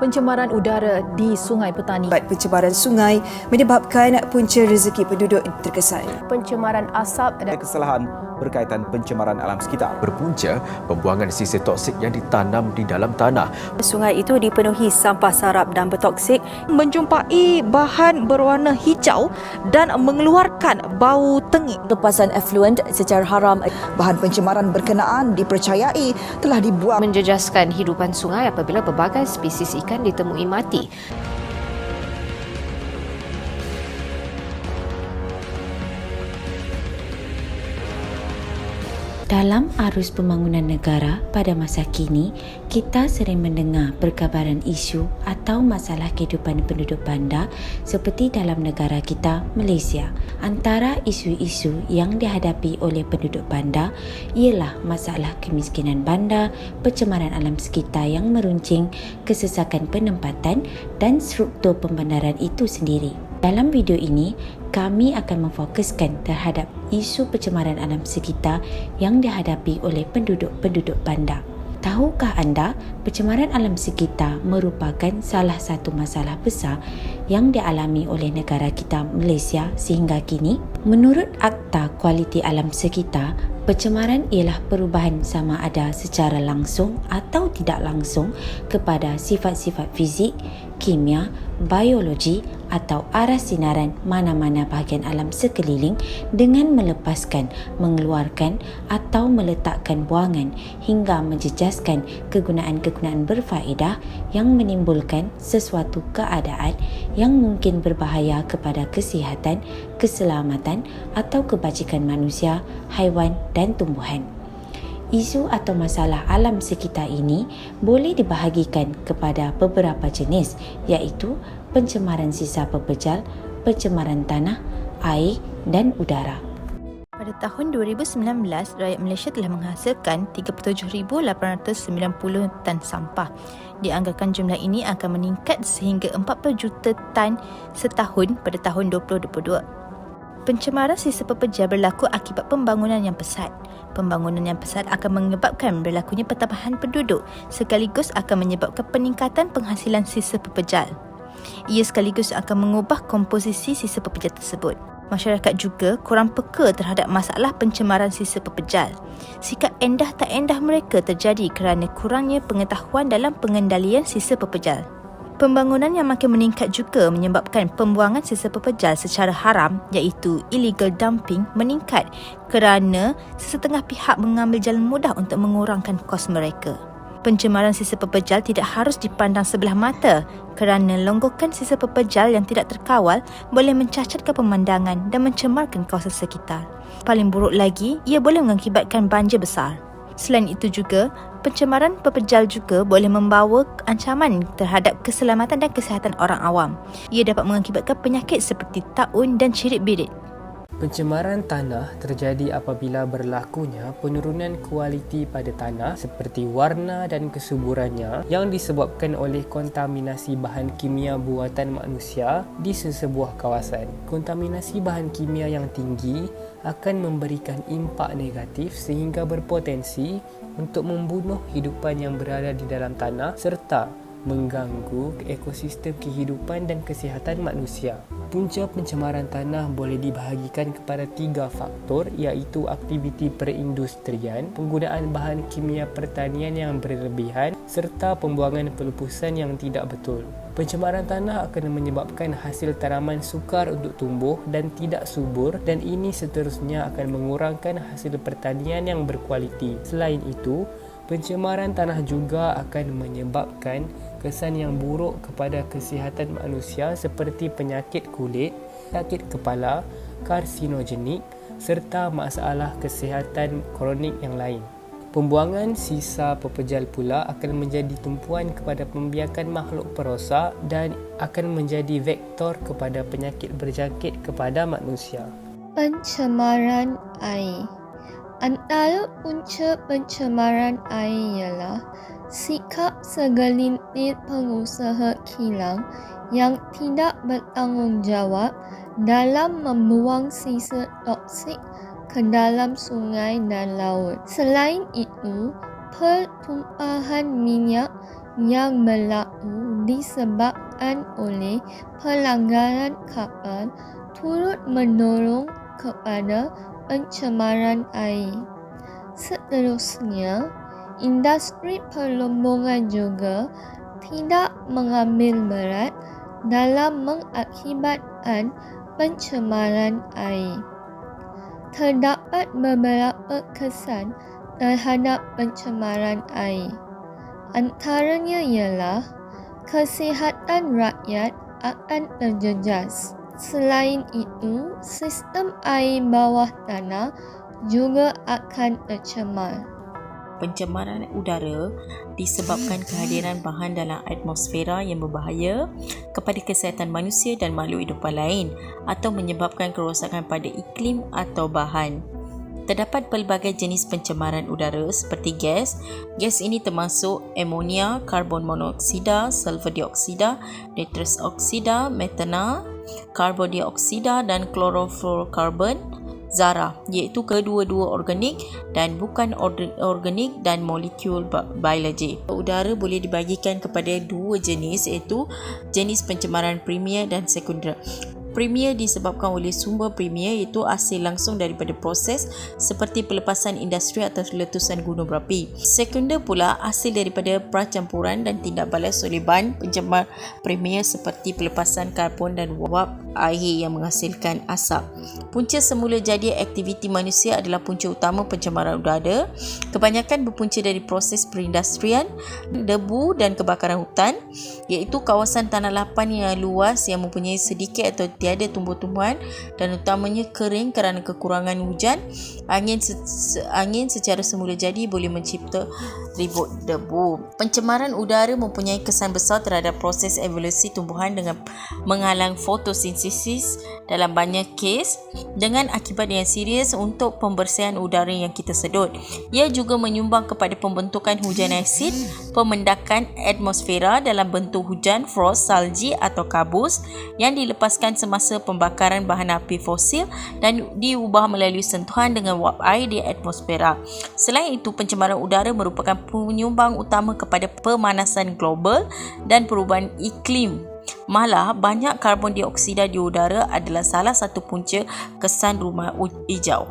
pencemaran udara di Sungai Petani. Pencemaran sungai menyebabkan punca rezeki penduduk terkesan. Pencemaran asap dan kesalahan berkaitan pencemaran alam sekitar. Berpunca pembuangan sisa toksik yang ditanam di dalam tanah. Sungai itu dipenuhi sampah sarap dan bertoksik. Menjumpai bahan berwarna hijau dan mengeluarkan bau tengik. Lepasan efluent secara haram. Bahan pencemaran berkenaan dipercayai telah dibuang. menjejaskan hidupan sungai apabila pelbagai spesies ikan ditemui mati. Dalam arus pembangunan negara pada masa kini, kita sering mendengar perkabaran isu atau masalah kehidupan penduduk bandar seperti dalam negara kita, Malaysia. Antara isu-isu yang dihadapi oleh penduduk bandar ialah masalah kemiskinan bandar, pencemaran alam sekitar yang meruncing, kesesakan penempatan dan struktur pembandaran itu sendiri. Dalam video ini, kami akan memfokuskan terhadap isu pencemaran alam sekitar yang dihadapi oleh penduduk-penduduk bandar. Tahukah anda, pencemaran alam sekitar merupakan salah satu masalah besar yang dialami oleh negara kita Malaysia sehingga kini? Menurut Akta Kualiti Alam Sekitar, pencemaran ialah perubahan sama ada secara langsung atau tidak langsung kepada sifat-sifat fizik, kimia, biologi atau arah sinaran mana-mana bahagian alam sekeliling dengan melepaskan, mengeluarkan atau meletakkan buangan hingga menjejaskan kegunaan-kegunaan berfaedah yang menimbulkan sesuatu keadaan yang mungkin berbahaya kepada kesihatan, keselamatan atau kebajikan manusia, haiwan dan tumbuhan. Isu atau masalah alam sekitar ini boleh dibahagikan kepada beberapa jenis iaitu pencemaran sisa pepejal, pencemaran tanah, air dan udara. Pada tahun 2019, rakyat Malaysia telah menghasilkan 37,890 tan sampah. Dianggarkan jumlah ini akan meningkat sehingga 40 juta tan setahun pada tahun 2022. Pencemaran sisa pepejal berlaku akibat pembangunan yang pesat. Pembangunan yang pesat akan menyebabkan berlakunya pertambahan penduduk sekaligus akan menyebabkan peningkatan penghasilan sisa pepejal. Ia sekaligus akan mengubah komposisi sisa pepejal tersebut. Masyarakat juga kurang peka terhadap masalah pencemaran sisa pepejal. Sikap endah tak endah mereka terjadi kerana kurangnya pengetahuan dalam pengendalian sisa pepejal. Pembangunan yang makin meningkat juga menyebabkan pembuangan sisa pepejal secara haram iaitu illegal dumping meningkat kerana sesetengah pihak mengambil jalan mudah untuk mengurangkan kos mereka. Pencemaran sisa pepejal tidak harus dipandang sebelah mata kerana longgokan sisa pepejal yang tidak terkawal boleh mencacatkan pemandangan dan mencemarkan kawasan sekitar. Paling buruk lagi, ia boleh mengakibatkan banjir besar. Selain itu juga, pencemaran pepejal juga boleh membawa ancaman terhadap keselamatan dan kesihatan orang awam. Ia dapat mengakibatkan penyakit seperti taun dan cirit birit. Pencemaran tanah terjadi apabila berlakunya penurunan kualiti pada tanah seperti warna dan kesuburannya yang disebabkan oleh kontaminasi bahan kimia buatan manusia di sesebuah kawasan. Kontaminasi bahan kimia yang tinggi akan memberikan impak negatif sehingga berpotensi untuk membunuh hidupan yang berada di dalam tanah serta mengganggu ekosistem kehidupan dan kesihatan manusia. Punca pencemaran tanah boleh dibahagikan kepada 3 faktor iaitu aktiviti perindustrian, penggunaan bahan kimia pertanian yang berlebihan serta pembuangan pelupusan yang tidak betul. Pencemaran tanah akan menyebabkan hasil tanaman sukar untuk tumbuh dan tidak subur dan ini seterusnya akan mengurangkan hasil pertanian yang berkualiti. Selain itu, pencemaran tanah juga akan menyebabkan kesan yang buruk kepada kesihatan manusia seperti penyakit kulit, sakit kepala, karsinogenik serta masalah kesihatan kronik yang lain. Pembuangan sisa pepejal pula akan menjadi tumpuan kepada pembiakan makhluk perosak dan akan menjadi vektor kepada penyakit berjangkit kepada manusia. Pencemaran air. Antara punca pencemaran air ialah sikap segelintir pengusaha kilang yang tidak bertanggungjawab dalam membuang sisa toksik ke dalam sungai dan laut. Selain itu, pertumpahan minyak yang berlaku disebabkan oleh pelanggaran kapal turut mendorong kepada pencemaran air. Seterusnya, industri perlombongan juga tidak mengambil berat dalam mengakibatkan pencemaran air. Terdapat beberapa kesan terhadap pencemaran air. Antaranya ialah kesihatan rakyat akan terjejas. Selain itu, sistem air bawah tanah juga akan tercemar. Pencemaran udara disebabkan kehadiran bahan dalam atmosfera yang berbahaya kepada kesihatan manusia dan makhluk hidupan lain atau menyebabkan kerosakan pada iklim atau bahan. Terdapat pelbagai jenis pencemaran udara seperti gas. Gas ini termasuk amonia, karbon monoksida, sulfur dioksida, nitrous oksida, metana, karbon dioksida dan klorofluorokarbon zarah, iaitu kedua-dua organik dan bukan organik dan molekul biologi. Udara boleh dibagikan kepada dua jenis, iaitu jenis pencemaran primer dan sekunder. Primer disebabkan oleh sumber primer, iaitu hasil langsung daripada proses seperti pelepasan industri atau letusan gunung berapi. Sekunder pula hasil daripada percampuran dan tindak balas oleh bahan pencemar primer seperti pelepasan karbon dan wap air yang menghasilkan asap. Punca semula jadi aktiviti manusia adalah punca utama pencemaran udara. Kebanyakan berpunca dari proses perindustrian, debu dan kebakaran hutan, iaitu kawasan tanah lapang yang luas yang mempunyai sedikit atau tiada tumbuh-tumbuhan dan utamanya kering kerana kekurangan hujan. Angin secara semula jadi boleh mencipta ribut debu. Pencemaran udara mempunyai kesan besar terhadap proses evolusi tumbuhan dengan menghalang fotosintesis dalam banyak kes, dengan akibat yang serius untuk pembersihan udara yang kita sedut. Ia juga menyumbang kepada pembentukan hujan asid, pemendakan atmosfera dalam bentuk hujan, frost, salji atau kabus yang dilepaskan semasa pembakaran bahan api fosil dan diubah melalui sentuhan dengan wap air di atmosfera. Selain itu, pencemaran udara merupakan penyumbang utama kepada pemanasan global dan perubahan iklim. Malah, banyak karbon dioksida di udara adalah salah satu punca kesan rumah hijau.